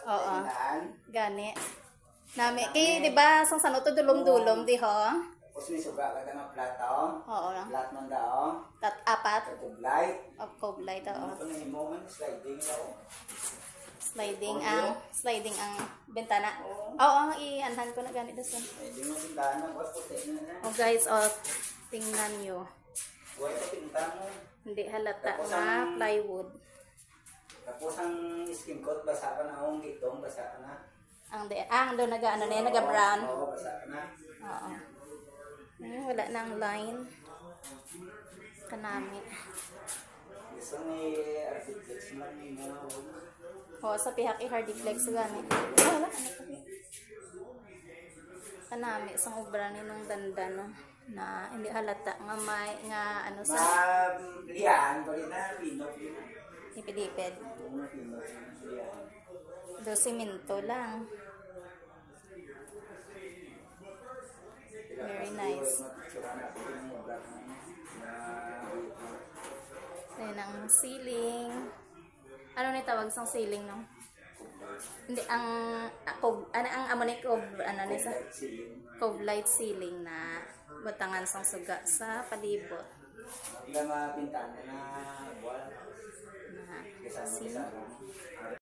Oo. Gani. Nami kay di ba sang sanot to dulom-dulom di ho? Tapos may sobra ka ng plato. Oo. Plat man daw. Apat. Tublay. Of coblight oo. Ano yung moment sliding daw. Sliding ang bintana. Oo, i-anhan ko na ganito sa. Sliding ang bintana, boss puti na. Oh guys, oh tingnan niyo. Buhay pa pinta mo. Hindi halata na plywood. Tapos ang skin coat basa pa na ang gitong basa ka na. Ang do naga ano na naga brown. Oo, basa ka na. Oo. Wala nang line. Kanami. Gusto ni architects man ni mga O, sa pihak i-hardiplex gani. Wala. Kanami, sang ubra ni nung dandan, no? Na hindi halata nga may, nga ano sa... liyan, bali na, pinok yun. Ipidipid. Do simento lang. Very nice. Ayan ang ceiling. Ano ni tawag sang ceiling no? Hindi ang ang amo ni ano ni sa cove light ceiling na butangan sang suga sa palibot. Mga pintana na buwan. Na